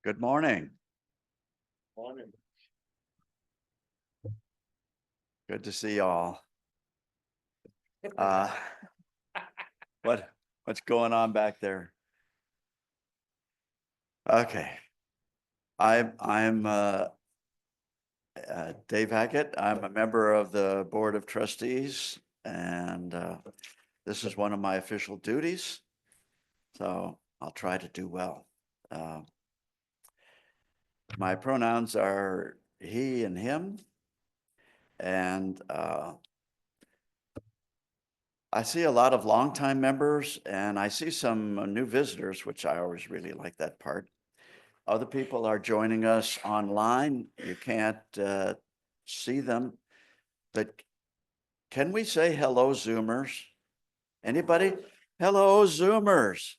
Good morning. Morning. Good to see y'all. What's going on back there? Okay. I'm Dave Hackett. I'm a member of the Board of Trustees, and this is one of my official duties. So I'll try to do well. My pronouns are he and him, and I see a lot of longtime members, and I see some new visitors, which I always really like that part. Other people are joining us online. You can't see them, but can we say hello, Zoomers? Anybody? Hello, Zoomers.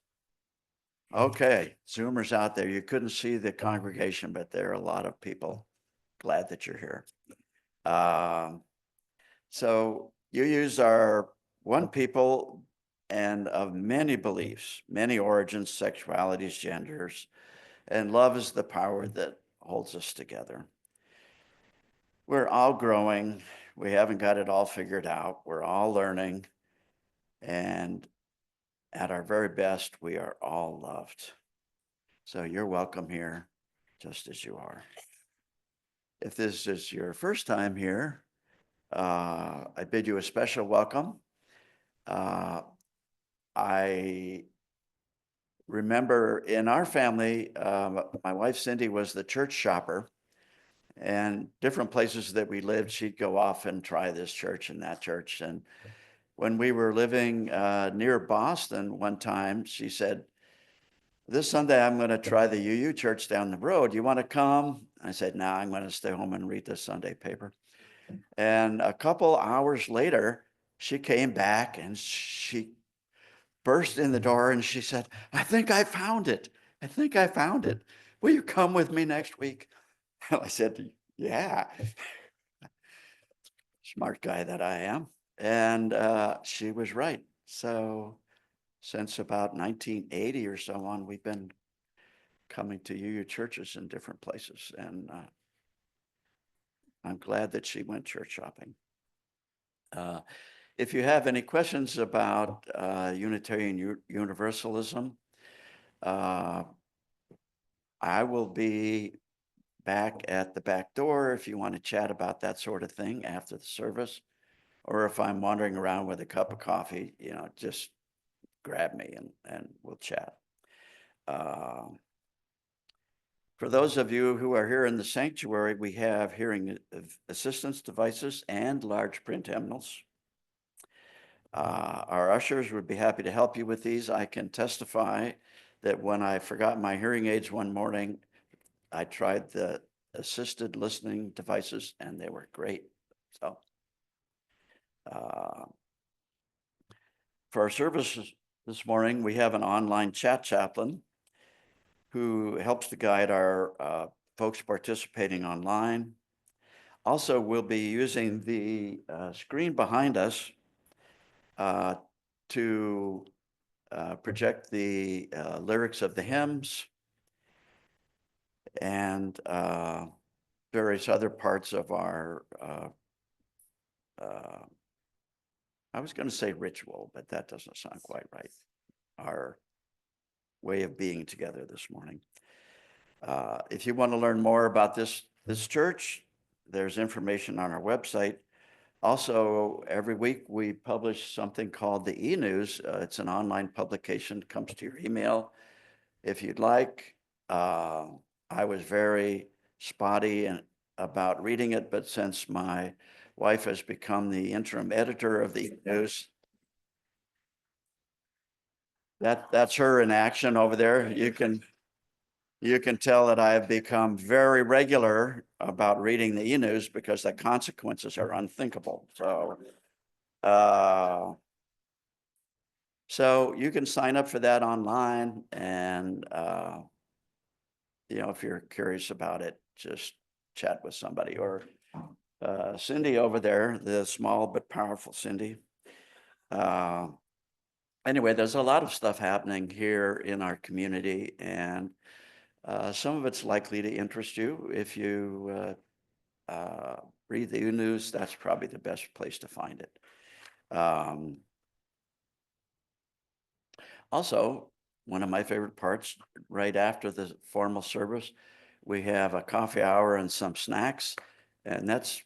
Okay, Zoomers out there. You couldn't see the congregation, but there are a lot of people. Glad that you're here. So UUs are one people and of many beliefs, many origins, sexualities, genders, and love is the power that holds us together. We're all growing. We haven't got it all figured out. We're all learning. And at our very best, we are all loved. So you're welcome here, just as you are. If this is your first time here, I bid you a special welcome. I remember in our family, my wife Cindy was the church shopper, and different places that we lived, she'd go off and try this church and that church. And when we were living near Boston one time, she said, "This Sunday, I'm going to try the UU church down the road. You want to come?" I said, "No, I'm going to stay home and read the Sunday paper." And a couple hours later, she came back and she burst in the door and she said, "I think I found it. I think I found it. Will you come with me next week?" I said, "Yeah." Smart guy that I am. And she was right. So since about 1980 or so on, we've been coming to UU churches in different places. And I'm glad that she went church shopping. If you have any questions about Unitarian Universalism, I will be back at the back door if you want to chat about that sort of thing after the service, or if I'm wandering around with a cup of coffee, just grab me and we'll chat. For those of you who are here in the sanctuary, we have hearing assistance devices and large print hymnals. Our ushers would be happy to help you with these. I can testify that when I forgot my hearing aids one morning, I tried the assisted listening devices and they were great. So for our services this morning, we have an online chat chaplain who helps to guide our folks participating online. Also, we'll be using the screen behind us to project the lyrics of the hymns and various other parts of our, I was going to say ritual, but that doesn't sound quite right. Our way of being together this morning. If you want to learn more about this church, there's information on our website. Also, every week we publish something called the e-news. It's an online publication, comes to your email. If you'd like, I was very spotty about reading it, but since my wife has become the interim editor of the news, that's her in action over there. You can tell that I have become very regular about reading the e-news because the consequences are unthinkable. So you can sign up for that online, and if you're curious about it, just chat with somebody, or Cindy over there, the small but powerful Cindy. Anyway, there's a lot of stuff happening here in our community, and Some of it's likely to interest you. If you read the news, that's probably the best place to find it. Also, one of my favorite parts, right after the formal service, we have a coffee hour and some snacks. And that's,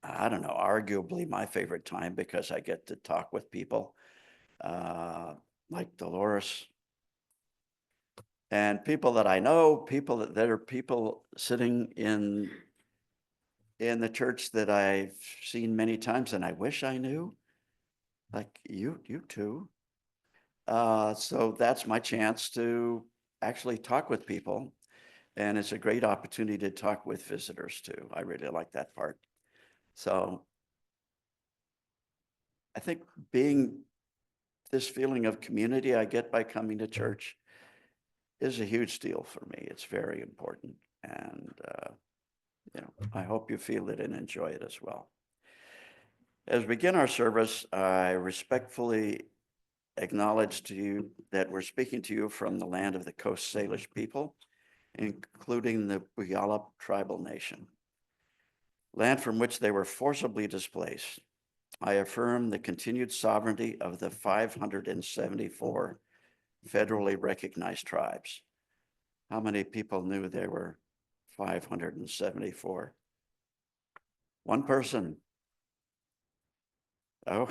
I don't know, arguably my favorite time because I get to talk with people like Dolores and people that I know, people that are people sitting in the church that I've seen many times and I wish I knew, like you too. So that's my chance to actually talk with people. And it's a great opportunity to talk with visitors too. I really like that part. So I think being this feeling of community I get by coming to church is a huge deal for me. It's very important. And, I hope you feel it and enjoy it as well. As we begin our service, I respectfully acknowledge to you that we're speaking to you from the land of the Coast Salish people, including the Puyallup tribal nation, land from which they were forcibly displaced. I affirm the continued sovereignty of the 574 federally recognized tribes. How many people knew there were 574? One person. Oh,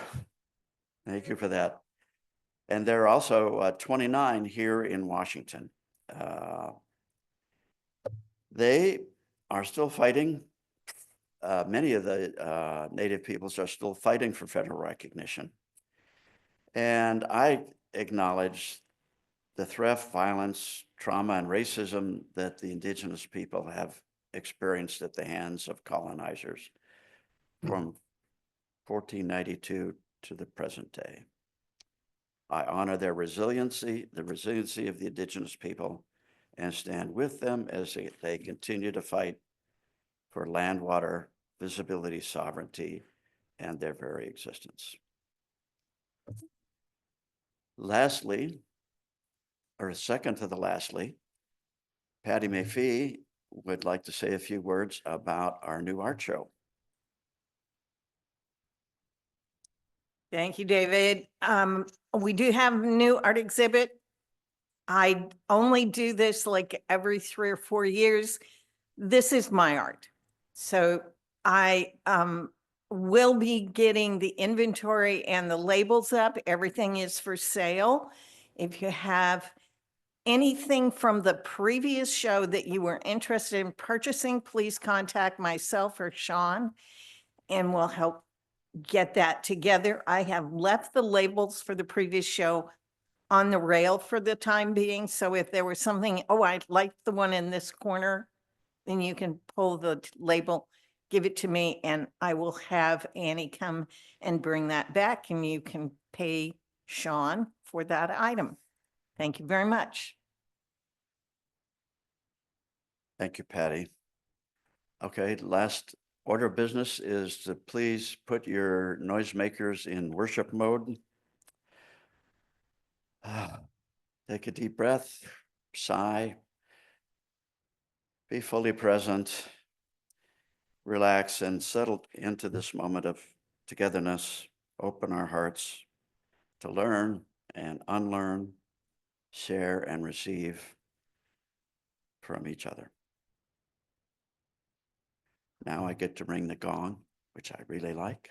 thank you for that. And there are also 29 here in Washington. They are still fighting. Many of the Native peoples are still fighting for federal recognition. And I acknowledge the threat, violence, trauma, and racism that the indigenous people have experienced at the hands of colonizers from 1492 to the present day. I honor their resiliency, the resiliency of the indigenous people, and stand with them as they continue to fight for land, water, visibility, sovereignty, and their very existence. Lastly, or second to the lastly, Patty Mayfee would like to say a few words about our new art show. Thank you, David. We do have a new art exhibit. I only do this like every 3 or 4 years. This is my art. So I will be getting the inventory and the labels up. Everything is for sale. If you have anything from the previous show that you were interested in purchasing, please contact myself or Sean and we'll help get that together. I have left the labels for the previous show on the rail for the time being. So if there was something, oh, I like the one in this corner, then you can pull the label, give it to me, and I will have Annie come and bring that back and you can pay Sean for that item. Thank you very much. Thank you, Patty. Okay, last order of business is to please put your noisemakers in worship mode. Take a deep breath, sigh, be fully present, relax, and settle into this moment of togetherness. Open our hearts to learn and unlearn, share and receive from each other. Now I get to ring the gong, which I really like.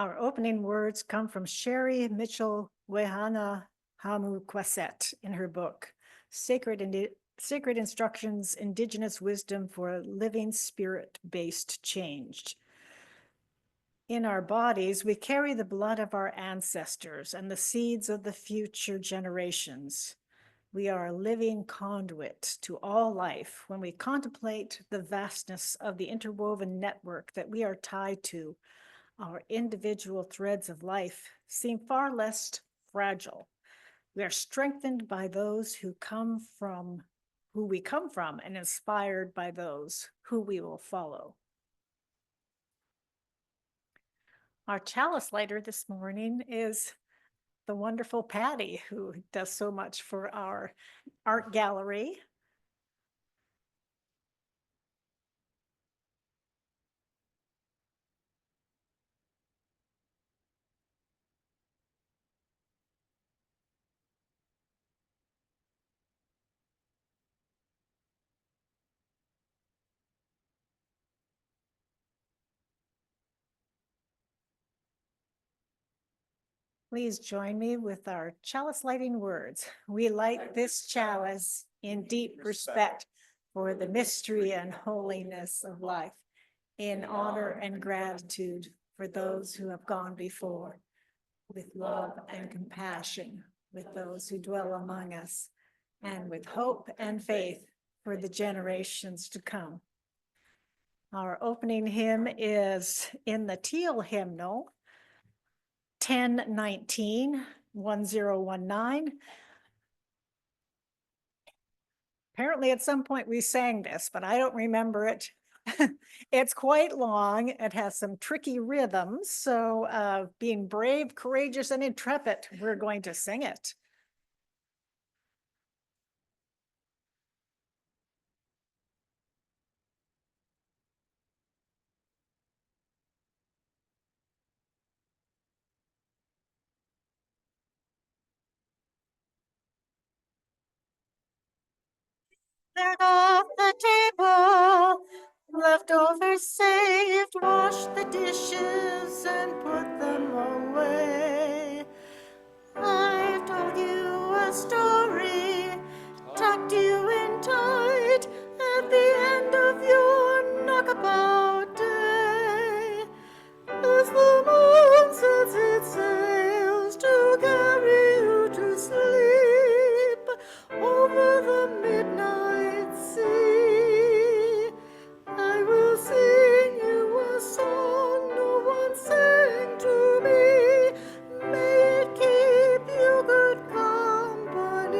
Our opening words come from Sherry Mitchell Wehana Hamu Kwaset in her book, Sacred Instructions, Indigenous Wisdom for Living Spirit-Based Change. In our bodies, we carry the blood of our ancestors and the seeds of the future generations. We are a living conduit to all life when we contemplate the vastness of the interwoven network that we are tied to. Our individual threads of life seem far less fragile. We are strengthened by those who we come from, and inspired by those who we will follow. Our chalice lighter this morning is the wonderful Patty, who does so much for our art gallery. Please join me with our chalice lighting words. We light this chalice in deep respect for the mystery and holiness of life, in honor and gratitude for those who have gone before, with love and compassion with those who dwell among us, and with hope and faith for the generations to come. Our opening hymn is in the Teal hymnal, 1019, 1019. Apparently at some point we sang this, but I don't remember it. It's quite long. It has some tricky rhythms. So being brave, courageous, and intrepid, we're going to sing it. Cleared off the table, leftovers saved, wash the dishes and put them away. I've told you a story, tucked you in tight at the end of your knockabout day. As the moon sets its sails to carry you to sleep over the midnight sea, I will sing you a song no one sang to me. May it keep you good company.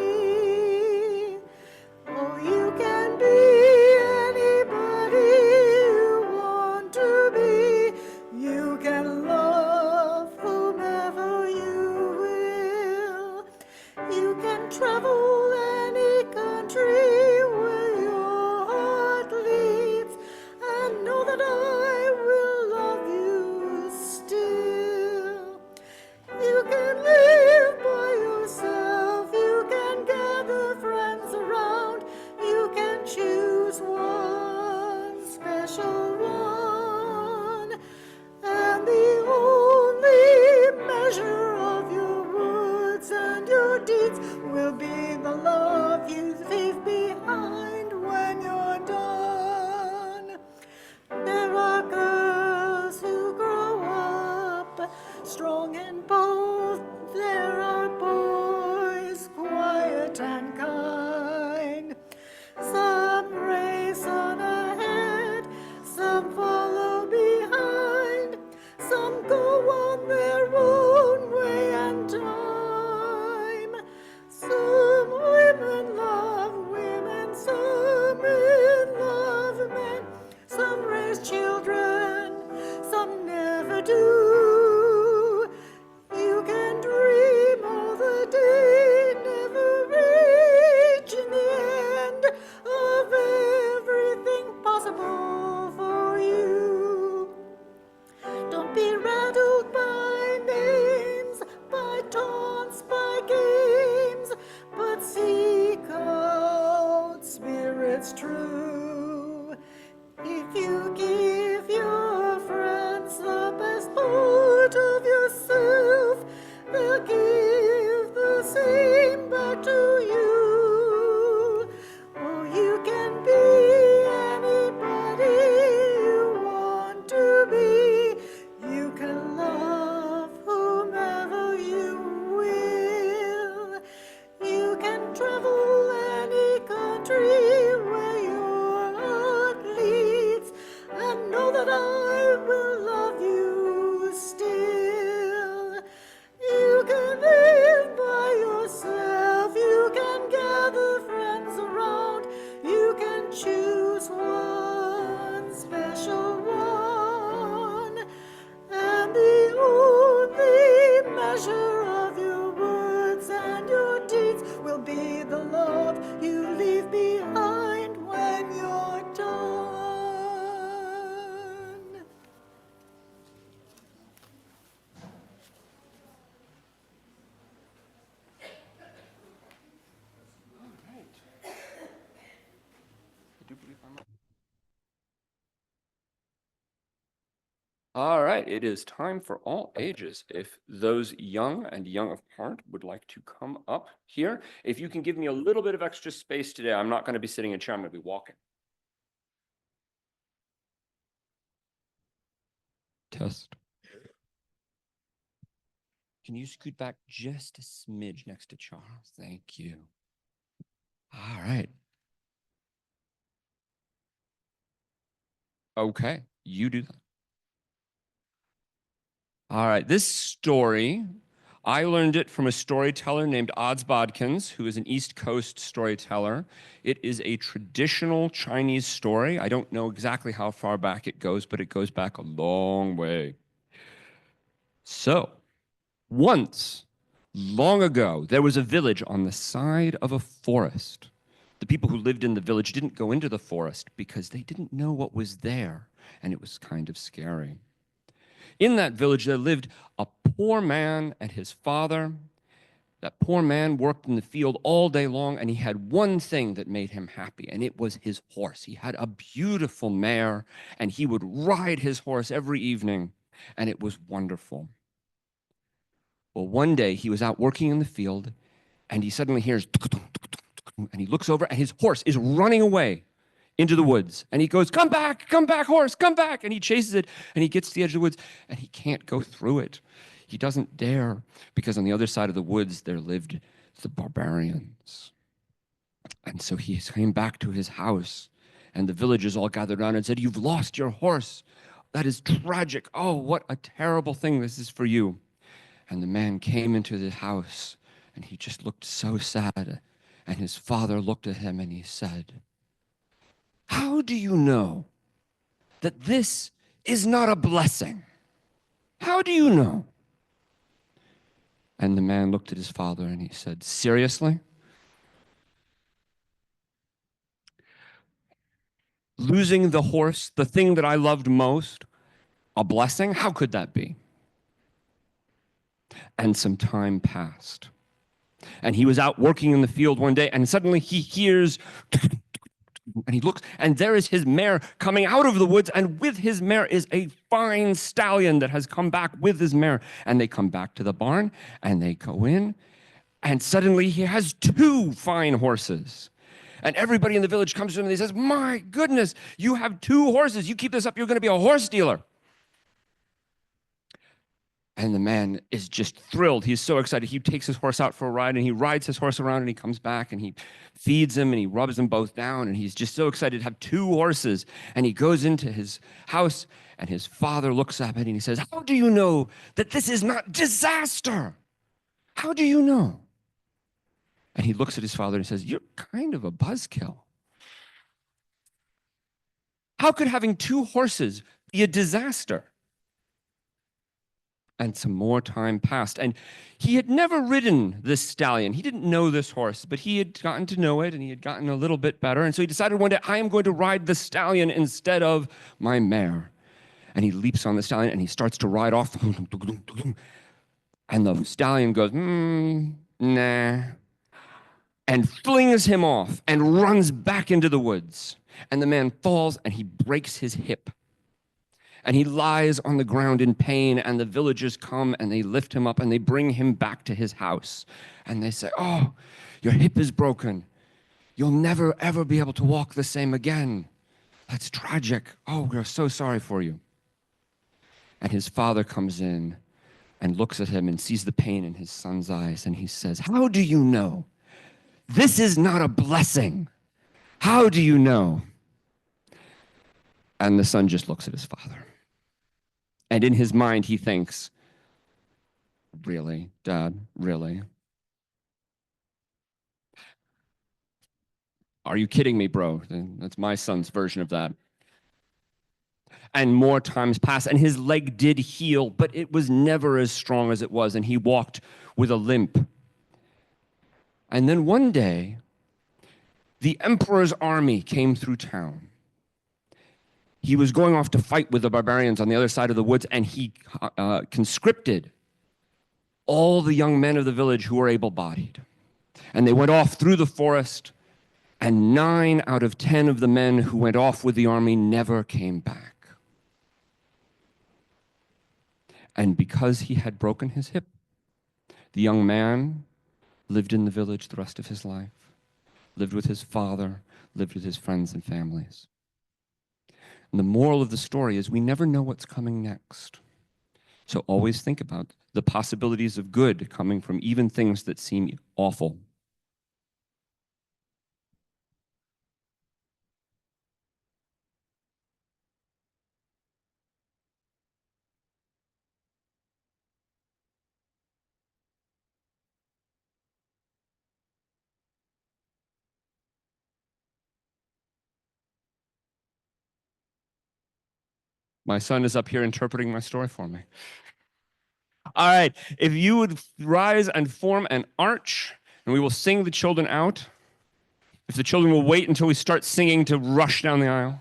All right, it is time for all ages. If those young and young of heart would like to come up here, if you can give me a little bit of extra space today, I'm not going to be sitting in a chair, I'm going to be walking. Test. Can you scoot back just a smidge next to Charles? Thank you. All right. Okay, you do that. All right, this story, I learned it from a storyteller named Odds Bodkins, who is an East Coast storyteller. It is a traditional Chinese story. I don't know exactly how far back it goes, but it goes back a long way. So, once, long ago, there was a village on the side of a forest. The people who lived in the village didn't go into the forest because they didn't know what was there, and it was kind of scary. In that village, there lived a poor man and his father. That poor man worked in the field all day long, and he had one thing that made him happy, and it was his horse. He had a beautiful mare, and he would ride his horse every evening, and it was wonderful. Well, one day he was out working in the field, and he suddenly hears, and he looks over, and his horse is running away into the woods. And he goes, come back, horse, come back. And he chases it, and he gets to the edge of the woods, and he can't go through it. He doesn't dare, because on the other side of the woods, there lived the barbarians. And so he came back to his house, and the villagers all gathered around and said, you've lost your horse. That is tragic. Oh, what a terrible thing this is for you. And the man came into the house, and he just looked so sad. And his father looked at him, and he said, how do you know that this is not a blessing? How do you know? And the man looked at his father, and he said, seriously? Losing the horse, the thing that I loved most, a blessing? How could that be? And some time passed. And he was out working in the field one day, and suddenly he hears, and he looks, and there is his mare coming out of the woods, and with his mare is a fine stallion that has come back with his mare. And they come back to the barn, and they go in, and suddenly he has two fine horses. And everybody in the village comes to him, and he says, my goodness, you have two horses. You keep this up, you're going to be a horse dealer. And the man is just thrilled. He's so excited. He takes his horse out for a ride, and he rides his horse around, and he comes back, and he feeds him, and he rubs them both down, and he's just so excited to have two horses. And he goes into his house, and his father looks up at it, and he says, how do you know that this is not disaster? How do you know? And he looks at his father and says, you're kind of a buzzkill. How could having two horses be a disaster? And some more time passed, and he had never ridden this stallion. He didn't know this horse, but he had gotten to know it, and he had gotten a little bit better. And so he decided one day, I am going to ride the stallion instead of my mare. And he leaps on the stallion, and he starts to ride off. And the stallion goes, nah, and flings him off and runs back into the woods. And the man falls, and he breaks his hip. And he lies on the ground in pain, and the villagers come, and they lift him up, and they bring him back to his house. And they say, oh, your hip is broken. You'll never, ever be able to walk the same again. That's tragic. Oh, we're so sorry for you. And his father comes in and looks at him and sees the pain in his son's eyes, and he says, how do you know? This is not a blessing. How do you know? And the son just looks at his father. And in his mind, he thinks, really, Dad, really? Are you kidding me, bro? That's my son's version of that. And more times passed, and his leg did heal, but it was never as strong as it was, and he walked with a limp. And then one day, the emperor's army came through town. He was going off to fight with the barbarians on the other side of the woods, and he conscripted all the young men of the village who were able-bodied. And they went off through the forest, and 9 out of 10 of the men who went off with the army never came back. And because he had broken his hip, the young man lived in the village the rest of his life, lived with his father, lived with his friends and families. And the moral of the story is we never know what's coming next. So always think about the possibilities of good coming from even things that seem awful. My son is up here interpreting my story for me. All right, if you would rise and form an arch, and we will sing the children out. If the children will wait until we start singing to rush down the aisle.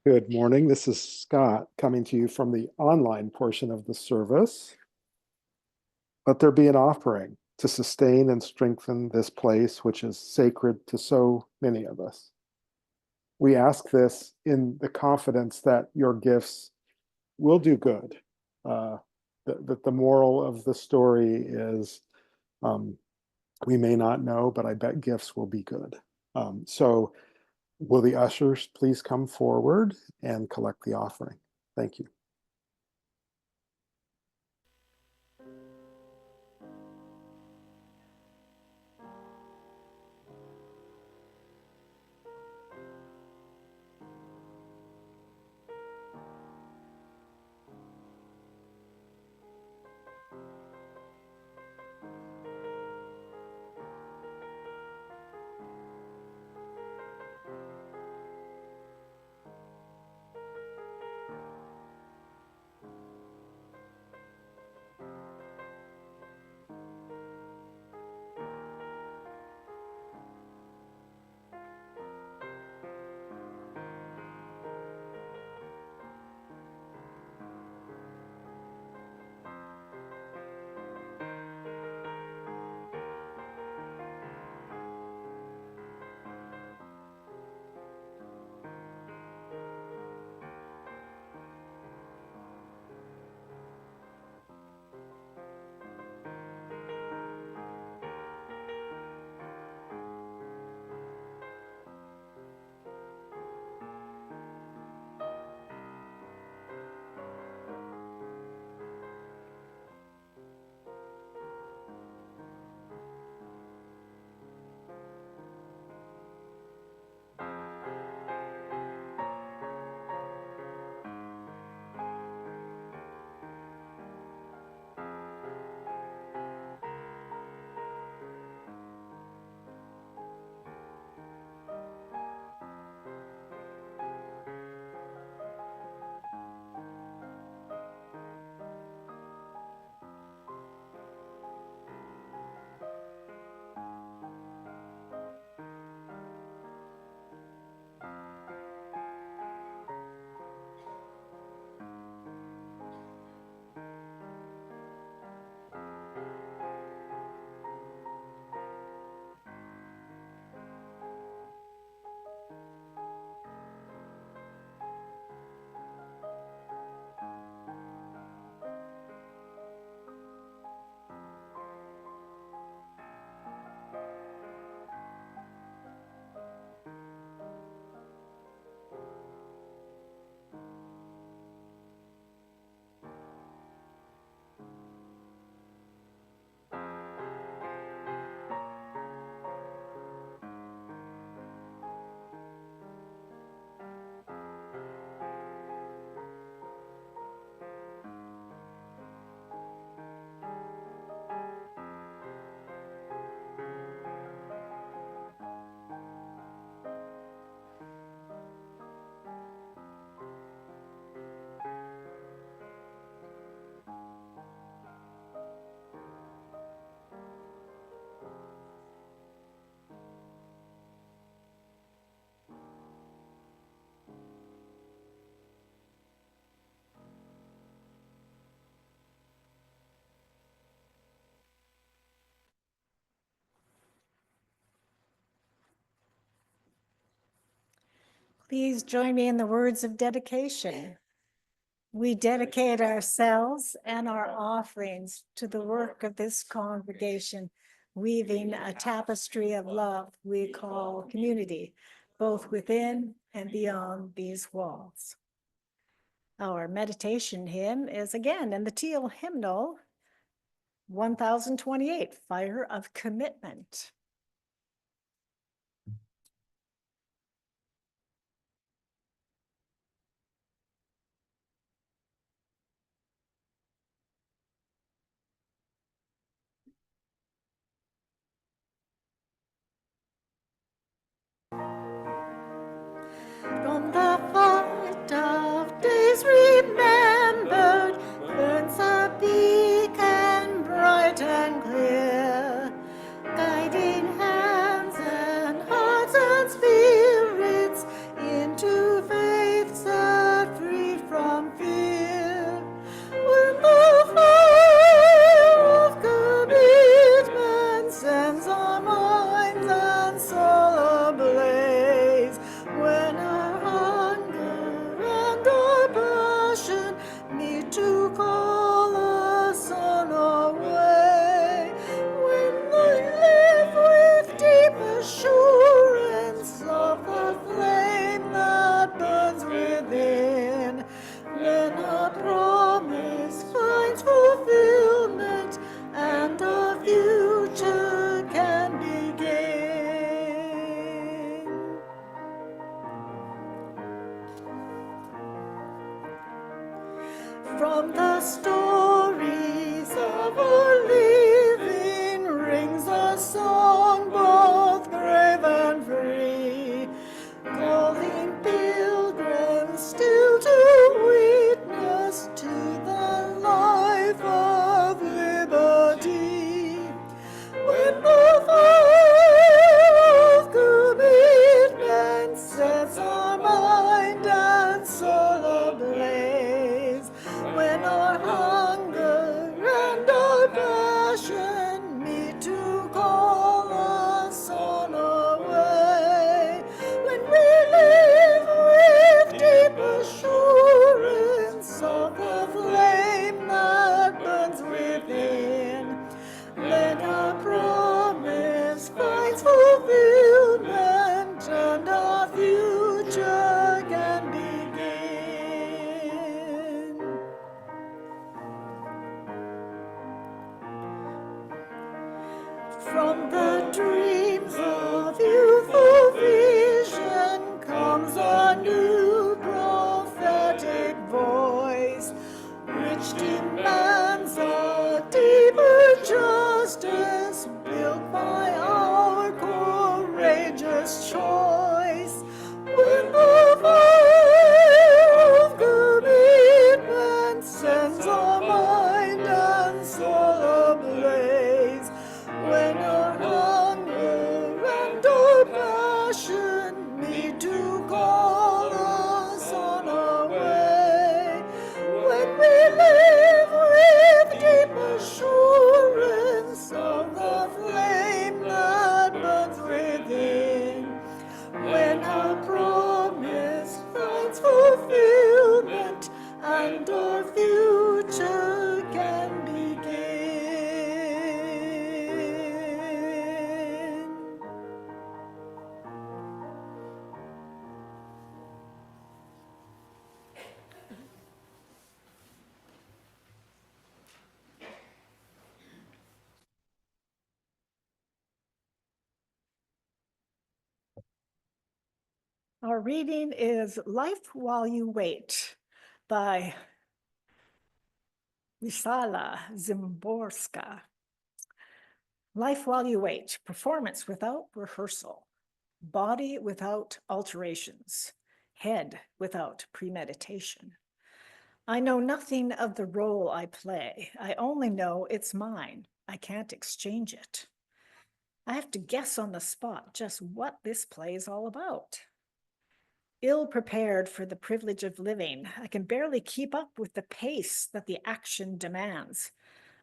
Good morning. This is Scott coming to you from the online portion of the service. Let there be an offering to sustain and strengthen this place, which is sacred to so many of us. We ask this in the confidence that your gifts will do good. That the moral of the story is we may not know, but I bet gifts will be good. So will the ushers please come forward and collect the offering? Thank you. Please join me in the words of dedication. We dedicate ourselves and our offerings to the work of this congregation, weaving a tapestry of love we call community, both within and beyond these walls. Our meditation hymn is again in the Teal hymnal, 1028, Fire of Commitment. From the flight of days remembered, burns a beacon bright and clear, guiding hands and hearts and spirits into faith set free from fear. When the fire of commitment sends our minds and soul ablaze, when our hunger and our passion meet to call us on our way, when we live with deep assurance of the flame that burns within, then our promise finds fulfillment and our future can begin. From the stories of our living rings a song both brave and free, calling pilgrims still to witness to the life of liberty. When the fire of commitment sets our mind and soul ablaze, when our hunger and our passion meet to call us on our way, when we live with deep assurance of the flame that burns within, then our promise finds fulfillment and our future can begin. From the dreams of youthful vision comes a new prophetic voice, which demands a deeper justice built by our courageous choice. When the fire of commitment sends our mind and soul ablaze, when our hunger and our passion meet to call us on our way, when we live with deep assurance of the flame that burns within, when our promise finds fulfillment and our future can begin. Our reading is Life While You Wait by Wisala Zimborska. Life While You Wait, performance without rehearsal, body without alterations, head without premeditation. I know nothing of the role I play. I only know it's mine. I can't exchange it. I have to guess on the spot just what this play is all about. Ill prepared for the privilege of living, I can barely keep up with the pace that the action demands.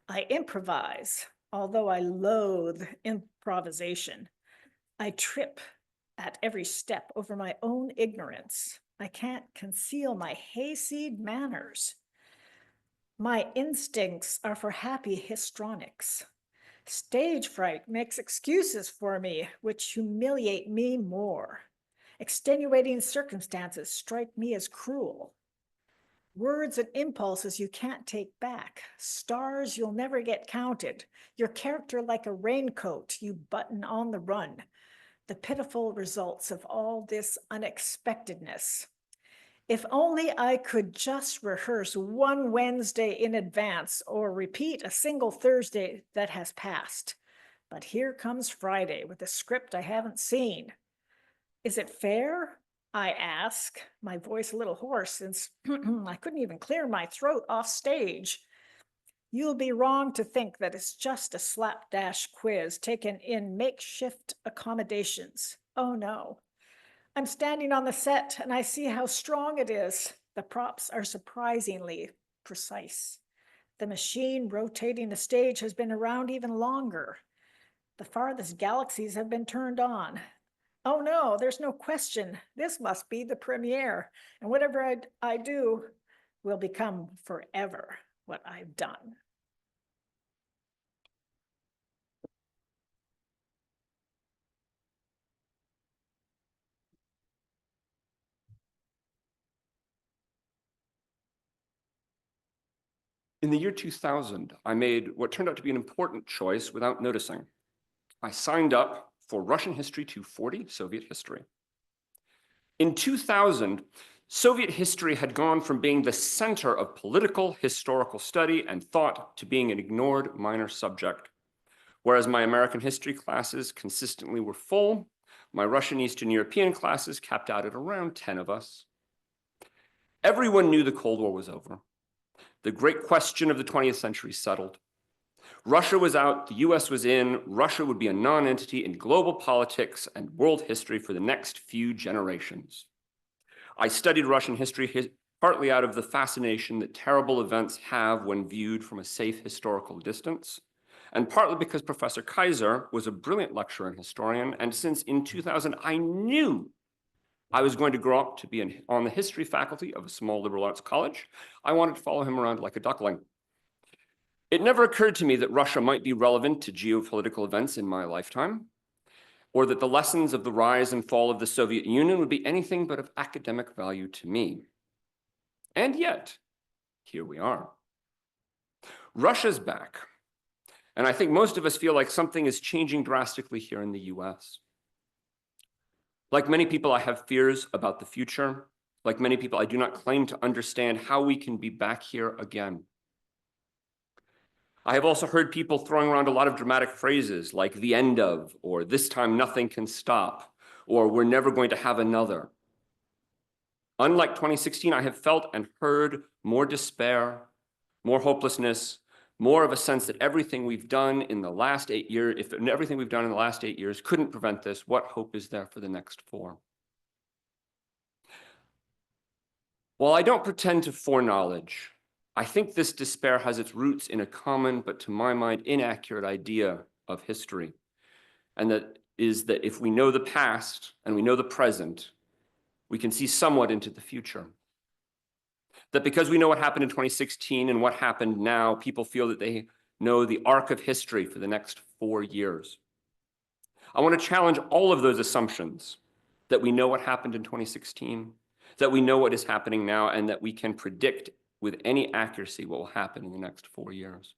I improvise, although I loathe improvisation. I trip at every step over my own ignorance. I can't conceal my hayseed manners. My instincts are for happy histrionics. Stage fright makes excuses for me, which humiliate me more. Extenuating circumstances strike me as cruel. Words and impulses you can't take back. Stars you'll never get counted. Your character like a raincoat you button on the run. The pitiful results of all this unexpectedness. If only I could just rehearse one Wednesday in advance or repeat a single Thursday that has passed. But here comes Friday with a script I haven't seen. Is it fair? I ask, my voice a little hoarse since I couldn't even clear my throat off stage. You'll be wrong to think that it's just a slapdash quiz taken in makeshift accommodations. Oh no. I'm standing on the set and I see how strong it is. The props are surprisingly precise. The machine rotating the stage has been around even longer. The farthest galaxies have been turned on. Oh no, there's no question. This must be the premiere. And whatever I do will become forever what I've done. In the year 2000, I made what turned out to be an important choice without noticing. I signed up for Russian History 240, Soviet history. In 2000, Soviet history had gone from being the center of political historical study and thought to being an ignored minor subject. Whereas my American history classes consistently were full, my Russian Eastern European classes capped out at around 10 of us. Everyone knew the Cold War was over. The great question of the 20th century settled. Russia was out, the US was in, Russia would be a non-entity in global politics and world history for the next few generations. I studied Russian history partly out of the fascination that terrible events have when viewed from a safe historical distance, and partly because Professor Kaiser was a brilliant lecturer and historian, and since in 2000 I knew I was going to grow up to be on the history faculty of a small liberal arts college, I wanted to follow him around like a duckling. It never occurred to me that Russia might be relevant to geopolitical events in my lifetime, or that the lessons of the rise and fall of the Soviet Union would be anything but of academic value to me. And yet, here we are. Russia's back, and I think most of us feel like something is changing drastically here in the US. Like many people, I have fears about the future. Like many people, I do not claim to understand how we can be back here again. I have also heard people throwing around a lot of dramatic phrases like the end of, or this time nothing can stop, or we're never going to have another. Unlike 2016, I have felt and heard more despair, more hopelessness, more of a sense that everything we've done in the last 8 years, if everything we've done in the last 8 years couldn't prevent this, what hope is there for the next 4? While I don't pretend to foreknowledge, I think this despair has its roots in a common, but to my mind, inaccurate idea of history. And that is that if we know the past and we know the present, we can see somewhat into the future. That because we know what happened in 2016 and what happened now, people feel that they know the arc of history for the next 4 years. I want to challenge all of those assumptions that we know what happened in 2016, that we know what is happening now, and that we can predict with any accuracy what will happen in the next 4 years.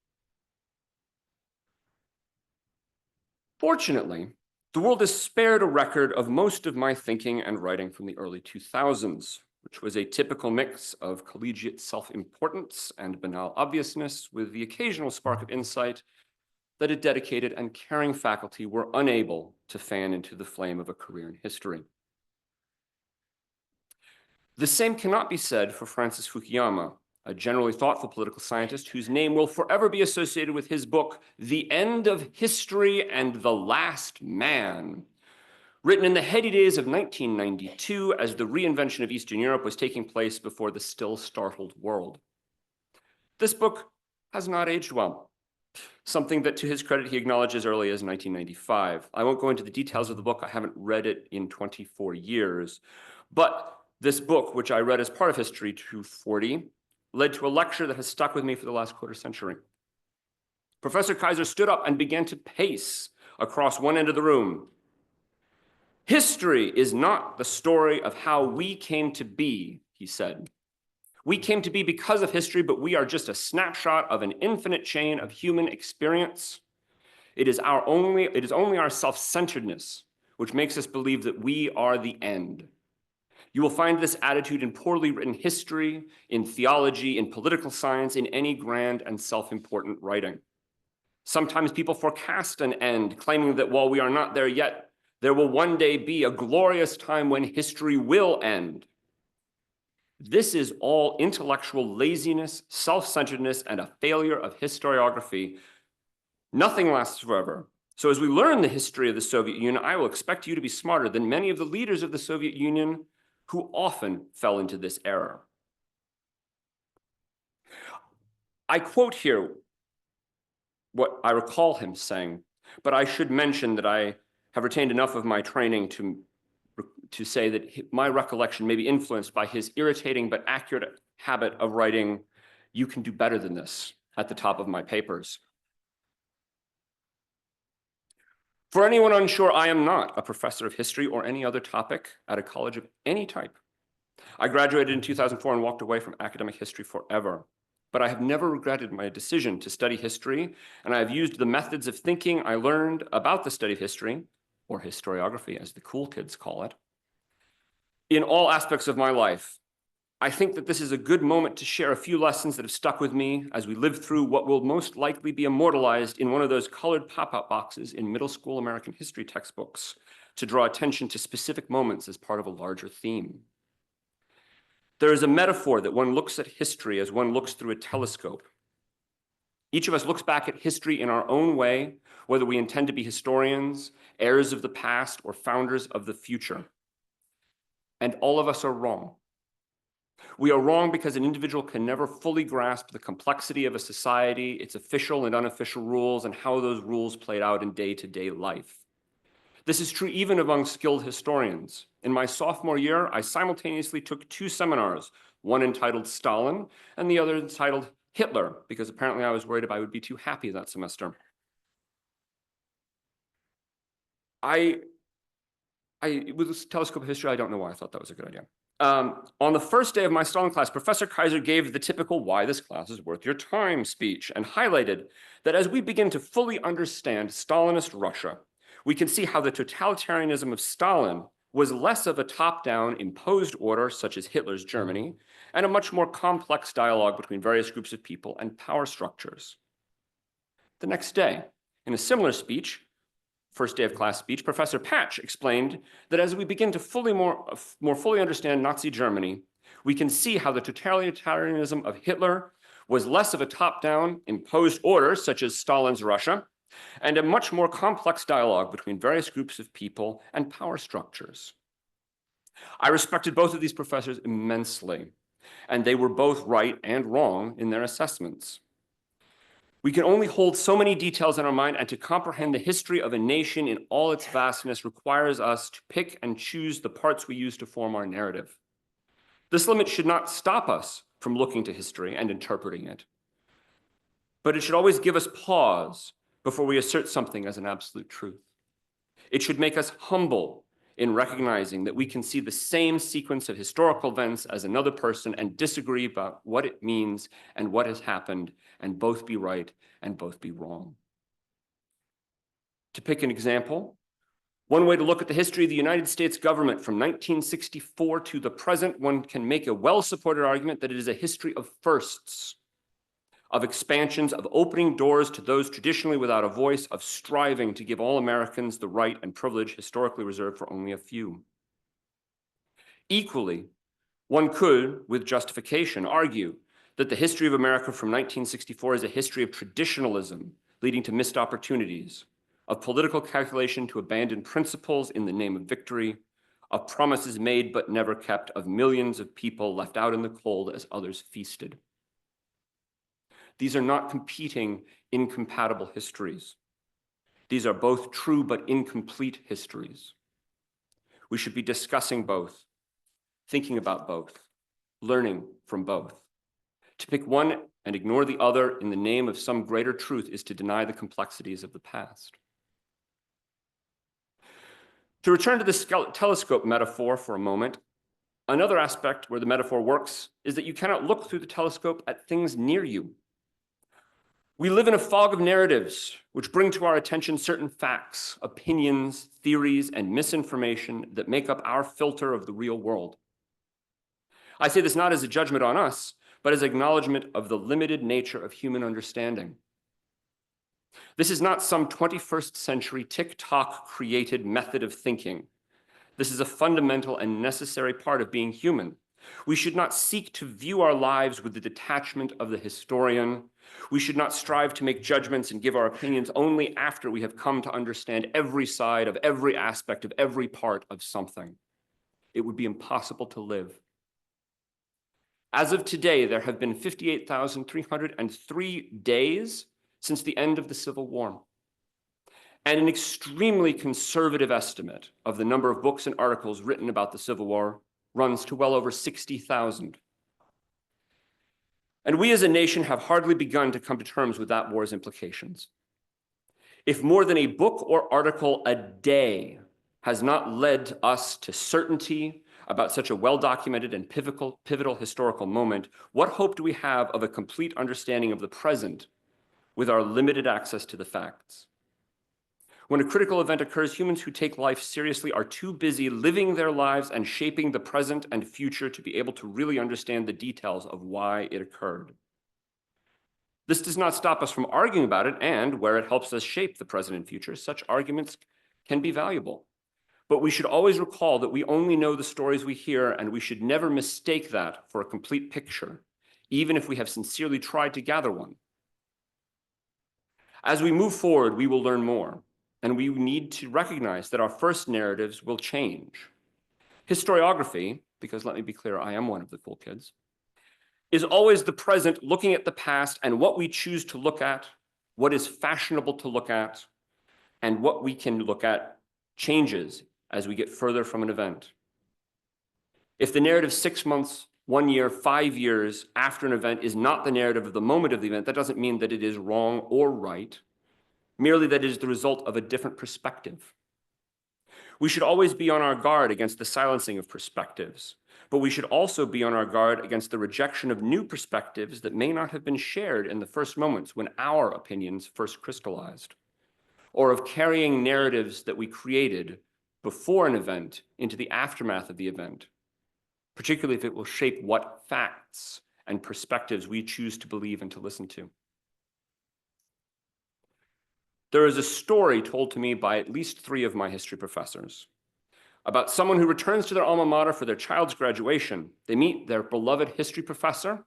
Fortunately, the world is spared a record of most of my thinking and writing from the early 2000s, which was a typical mix of collegiate self-importance and banal obviousness with the occasional spark of insight that a dedicated and caring faculty were unable to fan into the flame of a career in history. The same cannot be said for Francis Fukuyama, a generally thoughtful political scientist whose name will forever be associated with his book, The End of History and the Last Man, written in the heady days of 1992 as the reinvention of Eastern Europe was taking place before the still startled world. This book has not aged well. something that to his credit he acknowledged as early as 1995. I won't go into the details of the book. I haven't read it in 24 years. But this book, which I read as part of History 240, led to a lecture that has stuck with me for the last quarter century. Professor Kaiser stood up and began to pace across one end of the room. History is not the story of how we came to be, he said. We came to be because of history, but we are just a snapshot of an infinite chain of human experience. It is only our self-centeredness which makes us believe that we are the end. You will find this attitude in poorly written history, in theology, in political science, in any grand and self-important writing. Sometimes people forecast an end, claiming that while we are not there yet, there will one day be a glorious time when history will end. This is all intellectual laziness, self-centeredness, and a failure of historiography. Nothing lasts forever. So as we learn the history of the Soviet Union, I will expect you to be smarter than many of the leaders of the Soviet Union who often fell into this error. I quote here what I recall him saying, but I should mention that I have retained enough of my training to say that my recollection may be influenced by his irritating but accurate habit of writing, "You can do better than this," at the top of my papers. For anyone unsure, I am not a professor of history or any other topic at a college of any type. I graduated in 2004 and walked away from academic history forever. But I have never regretted my decision to study history, and I have used the methods of thinking I learned about the study of history, or historiography as the cool kids call it, in all aspects of my life. I think that this is a good moment to share a few lessons that have stuck with me as we live through what will most likely be immortalized in one of those colored pop-out boxes in middle school American history textbooks to draw attention to specific moments as part of a larger theme. There is a metaphor that one looks at history as one looks through a telescope. Each of us looks back at history in our own way, whether we intend to be historians, heirs of the past, or founders of the future. And all of us are wrong. We are wrong because an individual can never fully grasp the complexity of a society, its official and unofficial rules, and how those rules played out in day-to-day life. This is true even among skilled historians. In my sophomore year, I simultaneously took 2 seminars, one entitled Stalin and the other entitled Hitler, because apparently I was worried if I would be too happy that semester. With this telescope of history, I don't know why I thought that was a good idea. On the first day of my Stalin class, Professor Kaiser gave the typical "why this class is worth your time" speech and highlighted that as we begin to fully understand Stalinist Russia, we can see how the totalitarianism of Stalin was less of a top-down imposed order such as Hitler's Germany, and a much more complex dialogue between various groups of people and power structures. The next day, in a similar speech, first day of class speech, Professor Patch explained that as we begin to more fully understand Nazi Germany, we can see how the totalitarianism of Hitler was less of a top-down imposed order such as Stalin's Russia, and a much more complex dialogue between various groups of people and power structures. I respected both of these professors immensely, and they were both right and wrong in their assessments. We can only hold so many details in our mind, and to comprehend the history of a nation in all its vastness requires us to pick and choose the parts we use to form our narrative. This limit should not stop us from looking to history and interpreting it, but it should always give us pause before we assert something as an absolute truth. It should make us humble in recognizing that we can see the same sequence of historical events as another person and disagree about what it means and what has happened, and both be right and both be wrong. To pick an example, one way to look at the history of the United States government from 1964 to the present, one can make a well-supported argument that it is a history of firsts, of expansions, of opening doors to those traditionally without a voice, of striving to give all Americans the right and privilege historically reserved for only a few. Equally, one could, with justification, argue that the history of America from 1964 is a history of traditionalism leading to missed opportunities, of political calculation to abandon principles in the name of victory, of promises made but never kept, of millions of people left out in the cold as others feasted. These are not competing, incompatible histories. These are both true but incomplete histories. We should be discussing both, thinking about both, learning from both. To pick one and ignore the other in the name of some greater truth is to deny the complexities of the past. To return to the telescope metaphor for a moment, another aspect where the metaphor works is that you cannot look through the telescope at things near you. We live in a fog of narratives which bring to our attention certain facts, opinions, theories, and misinformation that make up our filter of the real world. I say this not as a judgment on us, but as acknowledgement of the limited nature of human understanding. This is not some 21st century TikTok created method of thinking. This is a fundamental and necessary part of being human. We should not seek to view our lives with the detachment of the historian. We should not strive to make judgments and give our opinions only after we have come to understand every side of every aspect of every part of something. It would be impossible to live. As of today, there have been 58,303 days since the end of the Civil War. And an extremely conservative estimate of the number of books and articles written about the Civil War runs to well over 60,000. And we as a nation have hardly begun to come to terms with that war's implications. If more than a book or article a day has not led us to certainty about such a well-documented and pivotal historical moment, what hope do we have of a complete understanding of the present with our limited access to the facts? When a critical event occurs, humans who take life seriously are too busy living their lives and shaping the present and future to be able to really understand the details of why it occurred. This does not stop us from arguing about it, and where it helps us shape the present and future, such arguments can be valuable. But we should always recall that we only know the stories we hear, and we should never mistake that for a complete picture, even if we have sincerely tried to gather one. As we move forward, we will learn more. And we need to recognize that our first narratives will change. Historiography, because let me be clear, I am one of the cool kids, is always the present looking at the past and what we choose to look at, what is fashionable to look at, and what we can look at changes as we get further from an event. If the narrative 6 months, 1 year, 5 years after an event is not the narrative of the moment of the event, that doesn't mean that it is wrong or right. Merely that it is the result of a different perspective. We should always be on our guard against the silencing of perspectives, but we should also be on our guard against the rejection of new perspectives that may not have been shared in the first moments when our opinions first crystallized, or of carrying narratives that we created before an event into the aftermath of the event, particularly if it will shape what facts and perspectives we choose to believe and to listen to. There is a story told to me by at least 3 of my history professors about someone who returns to their alma mater for their child's graduation. They meet their beloved history professor,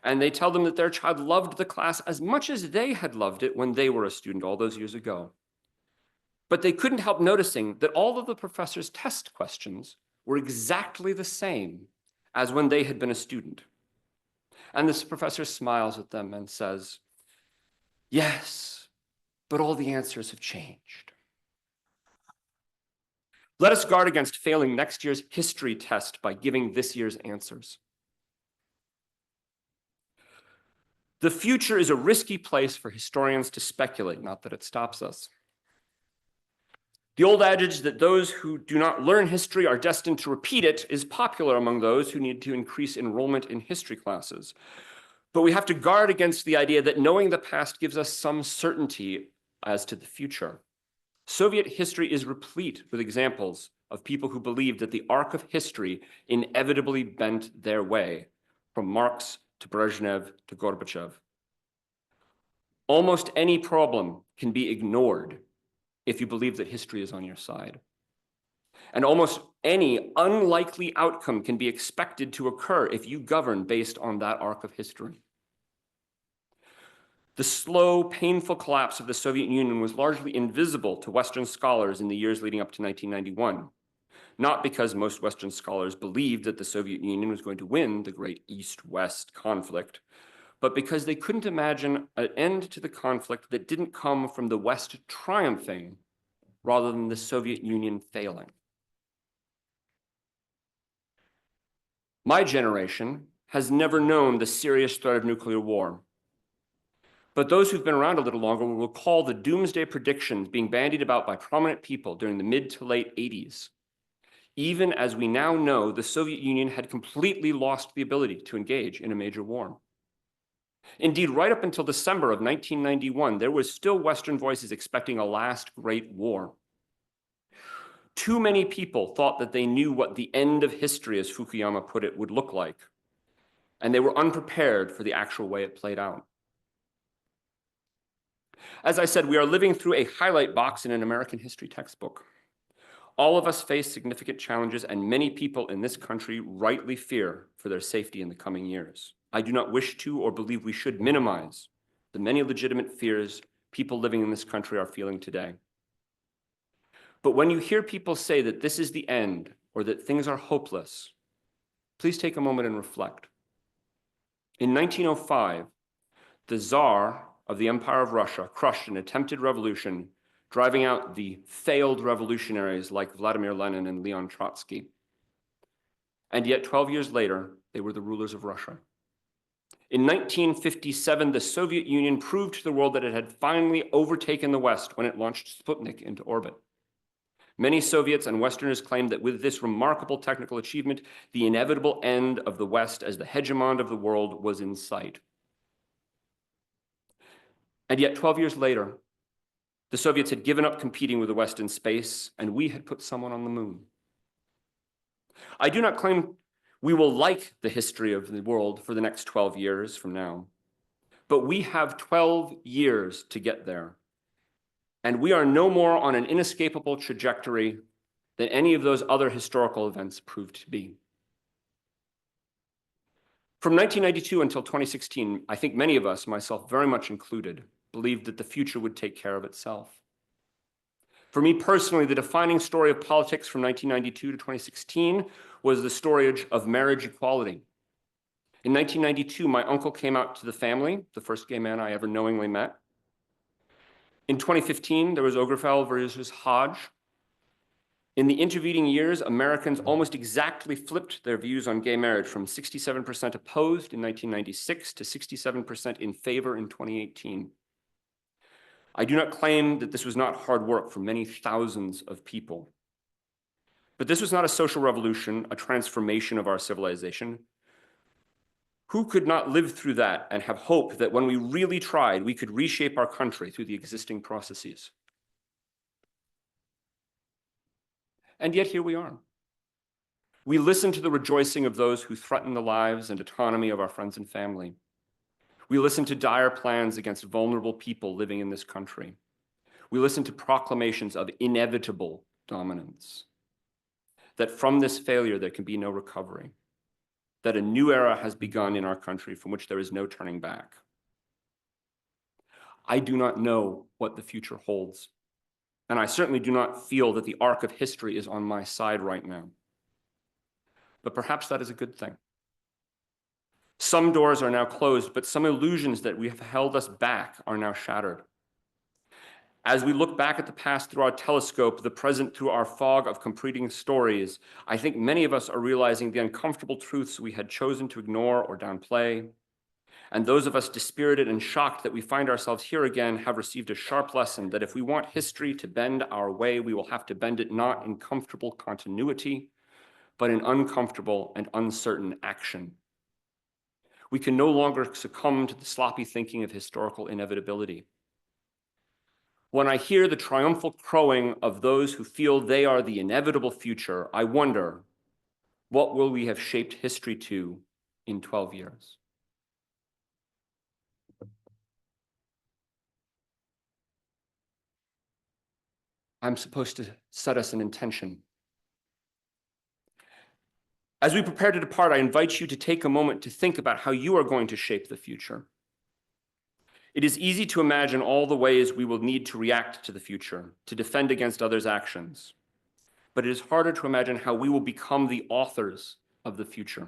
and they tell them that their child loved the class as much as they had loved it when they were a student all those years ago. But they couldn't help noticing that all of the professor's test questions were exactly the same as when they had been a student. And this professor smiles at them and says, "Yes, but all the answers have changed." Let us guard against failing next year's history test by giving this year's answers. The future is a risky place for historians to speculate, not that it stops us. The old adage that those who do not learn history are destined to repeat it is popular among those who need to increase enrollment in history classes. But we have to guard against the idea that knowing the past gives us some certainty as to the future. Soviet history is replete with examples of people who believed that the arc of history inevitably bent their way, from Marx to Brezhnev to Gorbachev. Almost any problem can be ignored if you believe that history is on your side. And almost any unlikely outcome can be expected to occur if you govern based on that arc of history. The slow, painful collapse of the Soviet Union was largely invisible to Western scholars in the years leading up to 1991, not because most Western scholars believed that the Soviet Union was going to win the great East-West conflict, but because they couldn't imagine an end to the conflict that didn't come from the West triumphing rather than the Soviet Union failing. My generation has never known the serious threat of nuclear war. But those who've been around a little longer will recall the doomsday predictions being bandied about by prominent people during the mid to late 80s. Even as we now know, the Soviet Union had completely lost the ability to engage in a major war. Indeed, right up until December of 1991, there was still Western voices expecting a last great war. Too many people thought that they knew what the end of history, as Fukuyama put it, would look like, and they were unprepared for the actual way it played out. As I said, we are living through a highlight box in an American history textbook. All of us face significant challenges, and many people in this country rightly fear for their safety in the coming years. I do not wish to or believe we should minimize the many legitimate fears people living in this country are feeling today. But when you hear people say that this is the end or that things are hopeless, please take a moment and reflect. In 1905, the Tsar of the Empire of Russia crushed an attempted revolution, driving out the failed revolutionaries like Vladimir Lenin and Leon Trotsky. And yet 12 years later, they were the rulers of Russia. In 1957, the Soviet Union proved to the world that it had finally overtaken the West when it launched Sputnik into orbit. Many Soviets and Westerners claimed that with this remarkable technical achievement, the inevitable end of the West as the hegemon of the world was in sight. And yet 12 years later, the Soviets had given up competing with the West in space, and we had put someone on the moon. I do not claim we will like the history of the world for the next 12 years from now, but we have 12 years to get there. And we are no more on an inescapable trajectory than any of those other historical events proved to be. From 1992 until 2016, I think many of us, myself very much included, believed that the future would take care of itself. For me personally, the defining story of politics from 1992 to 2016 was the story of marriage equality. In 1992, my uncle came out to the family, the first gay man I ever knowingly met. In 2015, there was Obergefell versus Hodge. In the intervening years, Americans almost exactly flipped their views on gay marriage from 67% opposed in 1996 to 67% in favor in 2018. I do not claim that this was not hard work for many thousands of people. But this was not a social revolution, a transformation of our civilization. Who could not live through that and have hope that when we really tried, we could reshape our country through the existing processes? And yet here we are. We listen to the rejoicing of those who threaten the lives and autonomy of our friends and family. We listen to dire plans against vulnerable people living in this country. We listen to proclamations of inevitable dominance, that from this failure there can be no recovery, that a new era has begun in our country from which there is no turning back. I do not know what the future holds, and I certainly do not feel that the arc of history is on my side right now. But perhaps that is a good thing. Some doors are now closed, but some illusions that we have held us back are now shattered. As we look back at the past through our telescope, the present through our fog of competing stories, I think many of us are realizing the uncomfortable truths we had chosen to ignore or downplay. And those of us dispirited and shocked that we find ourselves here again have received a sharp lesson that if we want history to bend our way, we will have to bend it not in comfortable continuity, but in uncomfortable and uncertain action. We can no longer succumb to the sloppy thinking of historical inevitability. When I hear the triumphal crowing of those who feel they are the inevitable future, I wonder, what will we have shaped history to in 12 years? I'm supposed to set us an intention. As we prepare to depart, I invite you to take a moment to think about how you are going to shape the future. It is easy to imagine all the ways we will need to react to the future, to defend against others' actions. But it is harder to imagine how we will become the authors of the future.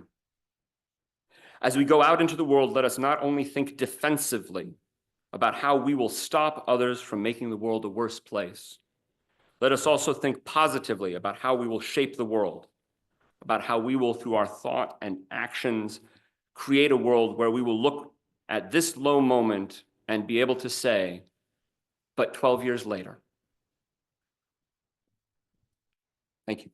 As we go out into the world, let us not only think defensively about how we will stop others from making the world a worse place. Let us also think positively about how we will shape the world, about how we will, through our thought and actions, create a world where we will look at this low moment and be able to say, but 12 years later. Thank you.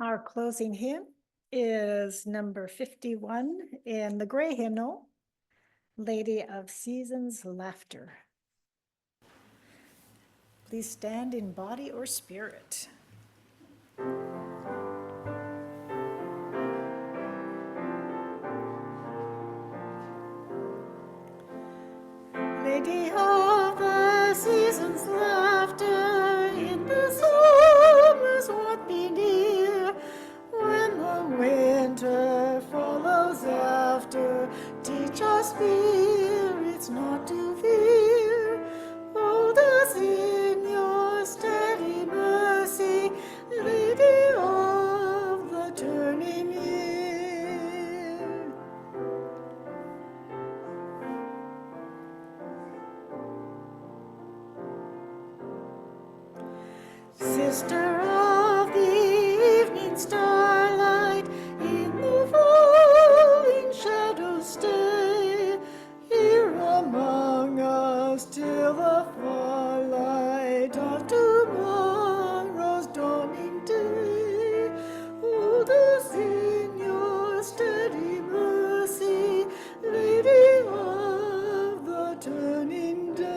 Our closing hymn is number 51 in the gray hymnal, Lady of Seasons Laughter. Please stand in body or spirit. Lady of the seasons, laughter in the summer's won't be near. When the winter follows after, teach our spirits not to fear. Hold us in your steady mercy, Lady of the turning year. Sister of the evening starlight, in the falling shadows stay, here among us till the twilight of tomorrow's dawning day. Hold us in your steady mercy, Lady of the turning day.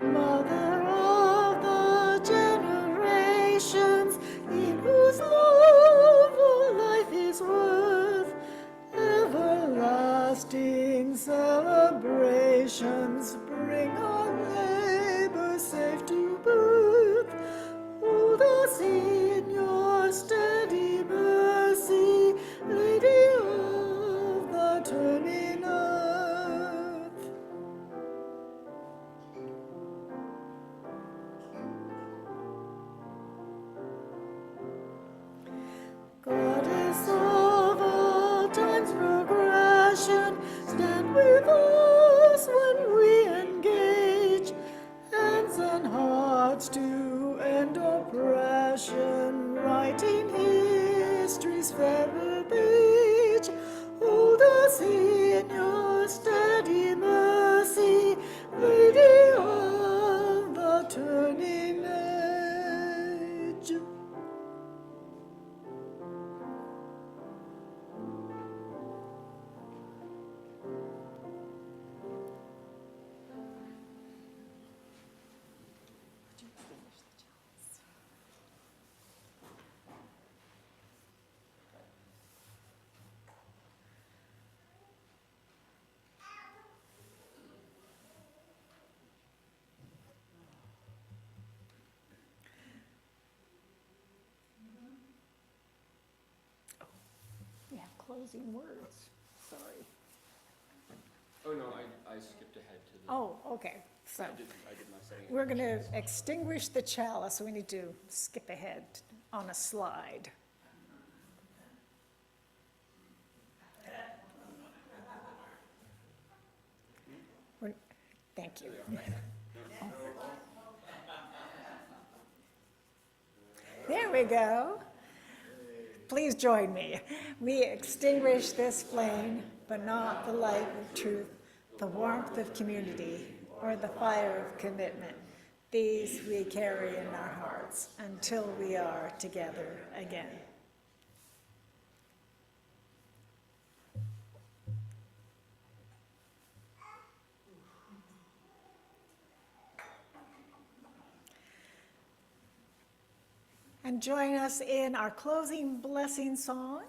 Mother of the generations, in whose love all life is worth, everlasting celebrations bring our labor safe to birth. Hold us in your steady mercy, Lady of the turning earth. Goddess of all time's progression, stand with us when we engage, hands and hearts to end oppression, writing history's fairer page. Hold us in your steady mercy, Lady of the turning age. We have closing words. Sorry. Oh, no, I skipped ahead to the. Oh, okay. So I did my setting. we're going to extinguish the chalice. We need to skip ahead on a slide. Thank you. There we go. Please join me. We extinguish this flame, but not the light of truth, the warmth of community, or the fire of commitment. These we carry in our hearts until we are together again. And join us in our closing blessing song.